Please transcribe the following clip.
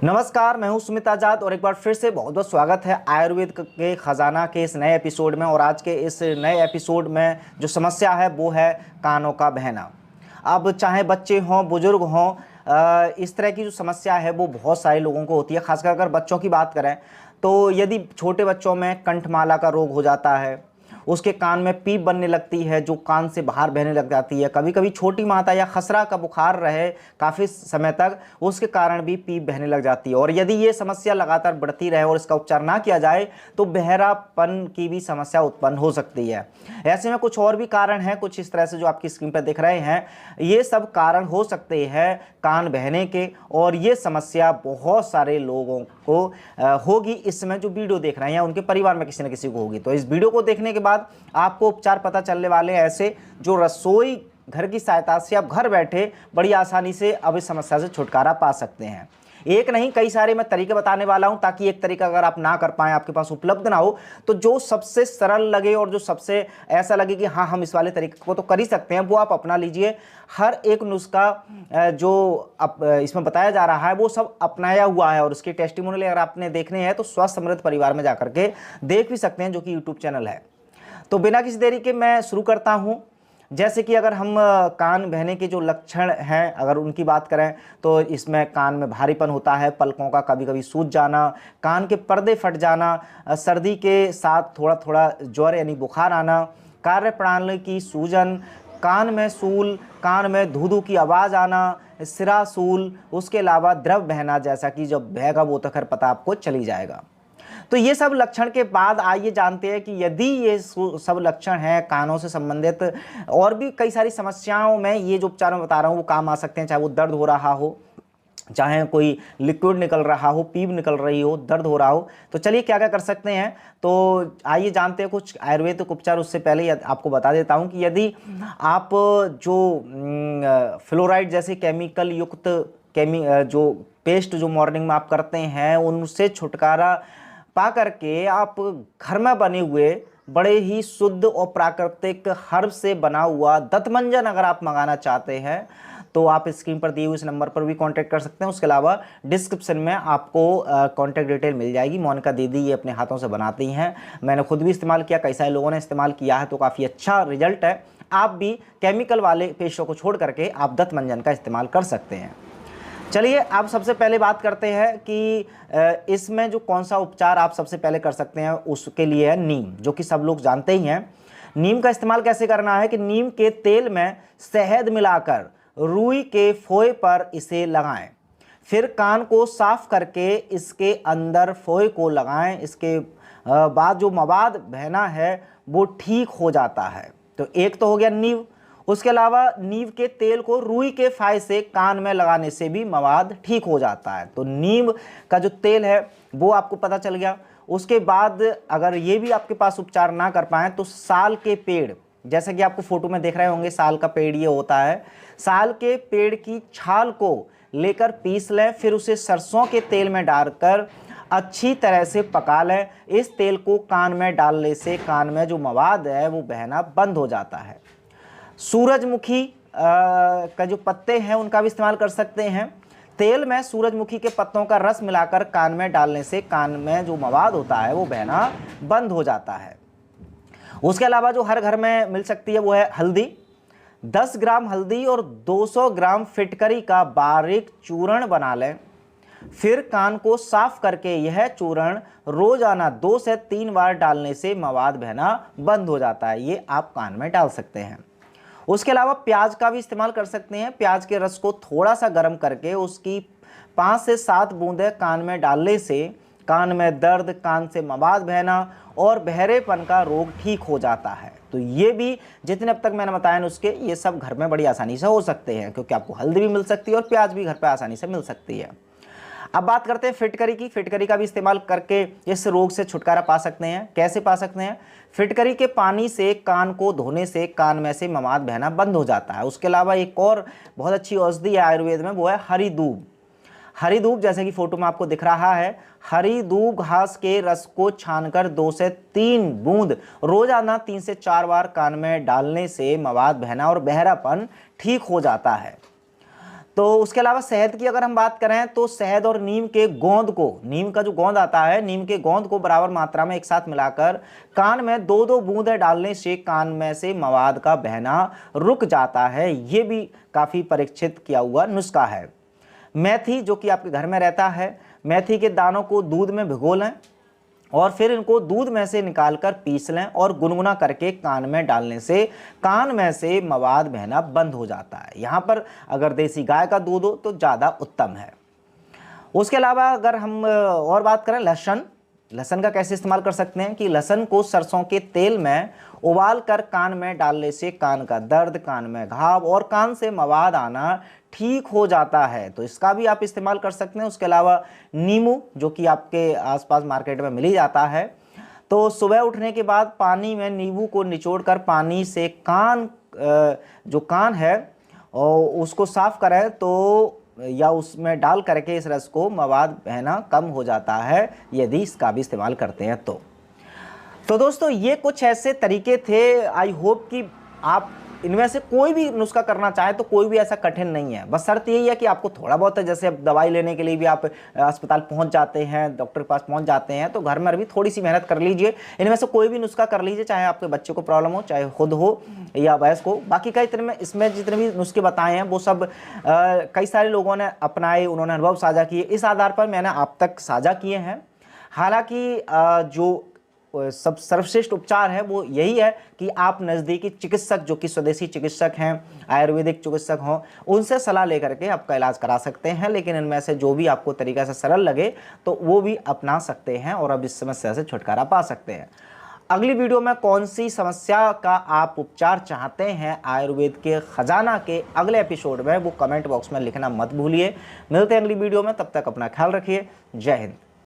नमस्कार, मैं हूं सुमित आजाद और एक बार फिर से बहुत बहुत स्वागत है आयुर्वेद के खजाना के इस नए एपिसोड में। और आज के इस नए एपिसोड में जो समस्या है वो है कानों का बहना। अब चाहे बच्चे हों, बुजुर्ग हों, इस तरह की जो समस्या है वो बहुत सारे लोगों को होती है। खासकर अगर बच्चों की बात करें तो यदि छोटे बच्चों में कंठमाला का रोग हो जाता है, उसके कान में पीप बनने लगती है जो कान से बाहर बहने लग जाती है, कभी कभी छोटी माता या खसरा का बुखार रहे काफ़ी समय तक, उसके कारण भी पीप बहने लग जाती है। और यदि ये समस्या लगातार बढ़ती रहे और इसका उपचार ना किया जाए तो बहरापन की भी समस्या उत्पन्न हो सकती है। ऐसे में कुछ और भी कारण हैं, कुछ इस तरह से जो आपकी स्क्रीन पर दिख रहे हैं। ये सब कारण हो सकते हैं कान बहने के, और ये समस्या बहुत सारे लोगों को होगी। इस समय जो वीडियो देख रहे हैं या उनके परिवार में किसी न किसी को होगी। तो इस वीडियो को देखने के बाद आपको उपचार पता चलने वाले हैं ऐसे, जो रसोई घर की सहायता से आप घर बैठे बड़ी आसानी से अब इस समस्या से छुटकारा पा सकते हैं। एक नहीं, कई सारे मैं तरीके बताने वाला हूं, ताकि एक तरीका अगर आप ना कर पाएं, आपके पास उपलब्ध ना हो, तो जो सबसे सरल लगे और जो सबसे ऐसा लगे कि हाँ हम इस वाले तरीके को तो कर ही सकते हैं, वो आप अपना लीजिए। हर एक नुस्खा जो इसमें बताया जा रहा है वो सब अपनाया हुआ है, और उसके टेस्टिमोनियल अगर आपने देखने हैं तो स्वस्थ समृद्ध परिवार में जाकर के देख भी सकते हैं, जो कि यूट्यूब चैनल है। तो बिना किसी देरी के मैं शुरू करता हूं। जैसे कि अगर हम कान बहने के जो लक्षण हैं अगर उनकी बात करें तो इसमें कान में भारीपन होता है, पलकों का कभी कभी सूज जाना, कान के पर्दे फट जाना, सर्दी के साथ थोड़ा थोड़ा ज्वर यानी बुखार आना, कार्य प्रणाली की सूजन, कान में सूल, कान में धू धू की आवाज़ आना, सिरा सूल, उसके अलावा द्रव बहना, जैसा कि जब बहेगा वो तो खैर पता आपको चली जाएगा। तो ये सब लक्षण के बाद आइए जानते हैं कि यदि ये सब लक्षण हैं कानों से संबंधित, और भी कई सारी समस्याओं में ये जो उपचार मैं बता रहा हूँ वो काम आ सकते हैं। चाहे वो दर्द हो रहा हो, चाहे कोई लिक्विड निकल रहा हो, पीप निकल रही हो, दर्द हो रहा हो, तो चलिए क्या क्या कर सकते हैं। तो आइए जानते हैं कुछ आयुर्वेदिक उपचार। उससे पहले आपको बता देता हूँ कि यदि आप जो फ्लोराइड जैसे केमिकल युक्त जो पेस्ट जो मॉर्निंग में आप करते हैं उनसे छुटकारा पा करके आप घर में बने हुए बड़े ही शुद्ध और प्राकृतिक हर्ब से बना हुआ दंतमंजन अगर आप मंगाना चाहते हैं तो आप स्क्रीन पर दिए हुए इस नंबर पर भी कांटेक्ट कर सकते हैं। उसके अलावा डिस्क्रिप्शन में आपको कांटेक्ट डिटेल मिल जाएगी। मोनिका दीदी ये अपने हाथों से बनाती हैं, मैंने खुद भी इस्तेमाल किया, कई सारे लोगों ने इस्तेमाल किया है, तो काफ़ी अच्छा रिजल्ट है। आप भी केमिकल वाले पेस्टों को छोड़ करके आप दंतमंजन का इस्तेमाल कर सकते हैं। चलिए अब सबसे पहले बात करते हैं कि इसमें जो कौन सा उपचार आप सबसे पहले कर सकते हैं। उसके लिए है नीम, जो कि सब लोग जानते ही हैं। नीम का इस्तेमाल कैसे करना है कि नीम के तेल में शहद मिलाकर रुई के फोए पर इसे लगाएं, फिर कान को साफ करके इसके अंदर फोए को लगाएं। इसके बाद जो मवाद बहना है वो ठीक हो जाता है। तो एक तो हो गया नीम। उसके अलावा नीम के तेल को रुई के फाय से कान में लगाने से भी मवाद ठीक हो जाता है। तो नीम का जो तेल है वो आपको पता चल गया। उसके बाद अगर ये भी आपके पास उपचार ना कर पाए तो साल के पेड़, जैसे कि आपको फोटो में देख रहे होंगे, साल का पेड़ ये होता है। साल के पेड़ की छाल को लेकर पीस लें, फिर उसे सरसों के तेल में डालकर अच्छी तरह से पका लें। इस तेल को कान में डालने से कान में जो मवाद है वो बहना बंद हो जाता है। सूरजमुखी का जो पत्ते हैं उनका भी इस्तेमाल कर सकते हैं। तेल में सूरजमुखी के पत्तों का रस मिलाकर कान में डालने से कान में जो मवाद होता है वो बहना बंद हो जाता है। उसके अलावा जो हर घर में मिल सकती है वो है हल्दी। 10 ग्राम हल्दी और 200 ग्राम फिटकरी का बारीक चूर्ण बना लें, फिर कान को साफ करके यह चूर्ण रोजाना 2 से 3 बार डालने से मवाद बहना बंद हो जाता है। ये आप कान में डाल सकते हैं। उसके अलावा प्याज का भी इस्तेमाल कर सकते हैं। प्याज के रस को थोड़ा सा गर्म करके उसकी 5 से 7 बूंदें कान में डालने से कान में दर्द, कान से मवाद बहना और बहरेपन का रोग ठीक हो जाता है। तो ये भी जितने अब तक मैंने बताया नुस्खे, ये सब घर में बड़ी आसानी से हो सकते हैं, क्योंकि आपको हल्दी भी मिल सकती है और प्याज भी घर पर आसानी से मिल सकती है। अब बात करते हैं फिटकरी की। फिटकरी का भी इस्तेमाल करके इस रोग से छुटकारा पा सकते हैं। कैसे पा सकते हैं? फिटकरी के पानी से कान को धोने से कान में से मवाद बहना बंद हो जाता है। उसके अलावा एक और बहुत अच्छी औषधि है आयुर्वेद में, वो है हरी दूब। हरी दूब जैसे कि फोटो में आपको दिख रहा है, हरी दूब घास के रस को छानकर 2 से 3 बूंद रोजाना 3 से 4 बार कान में डालने से मवाद बहना और बहरापन ठीक हो जाता है। तो तो उसके अलावा शहद की अगर हम बात करें तो शहद और नीम के गोंद को, नीम का जो गोंद आता है, नीम के गोंद को बराबर मात्रा में एक साथ मिलाकर कान में 2-2 बूंदें डालने से कान में से मवाद का बहना रुक जाता है। ये भी काफ़ी परीक्षित किया हुआ नुस्खा है। मेथी जो कि आपके घर में रहता है, मेथी के दानों को दूध में भिगो लें और फिर इनको दूध में से निकालकर पीस लें और गुनगुना करके कान में डालने से कान में से मवाद बहना बंद हो जाता है। यहाँ पर अगर देसी गाय का दूध हो तो ज़्यादा उत्तम है। उसके अलावा अगर हम और बात करें लहसुन, लहसुन का कैसे इस्तेमाल कर सकते हैं कि लहसुन को सरसों के तेल में उबाल कर कान में डालने से कान का दर्द, कान में घाव और कान से मवाद आना ठीक हो जाता है, तो इसका भी आप इस्तेमाल कर सकते हैं। उसके अलावा नींबू जो कि आपके आसपास मार्केट में मिल ही जाता है, तो सुबह उठने के बाद पानी में नींबू को निचोड़कर पानी से कान जो कान है और उसको साफ करें तो या उसमें डाल करके इस रस को मवाद बहना कम हो जाता है यदि इसका भी इस्तेमाल करते हैं तो दोस्तों ये कुछ ऐसे तरीके थे। आई होप कि आप इनमें से कोई भी नुस्खा करना चाहे तो कोई भी ऐसा कठिन नहीं है, बस शर्त यही है कि आपको थोड़ा बहुत है, जैसे अब दवाई लेने के लिए भी आप अस्पताल पहुंच जाते हैं, डॉक्टर के पास पहुंच जाते हैं, तो घर में भी थोड़ी सी मेहनत कर लीजिए। इनमें से कोई भी नुस्खा कर लीजिए, चाहे आपके बच्चे को प्रॉब्लम हो, चाहे खुद हो या वयस्क हो। बाकी का इसमें जितने भी नुस्खे बताए हैं वो सब कई सारे लोगों ने अपनाए, उन्होंने अनुभव साझा किए, इस आधार पर मैंने आप तक साझा किए हैं। हालांकि जो सब सर्वश्रेष्ठ उपचार है वो यही है कि आप नज़दीकी चिकित्सक जो कि स्वदेशी चिकित्सक हैं, आयुर्वेदिक चिकित्सक हों, उनसे सलाह लेकर के आपका इलाज करा सकते हैं। लेकिन इनमें से जो भी आपको तरीका से सरल लगे तो वो भी अपना सकते हैं और अब इस समस्या से छुटकारा पा सकते हैं। अगली वीडियो में कौन सी समस्या का आप उपचार चाहते हैं आयुर्वेद के खजाना के अगले एपिसोड में, वो कमेंट बॉक्स में लिखना मत भूलिए। मिलते हैं अगली वीडियो में, तब तक अपना ख्याल रखिए। जय हिंद।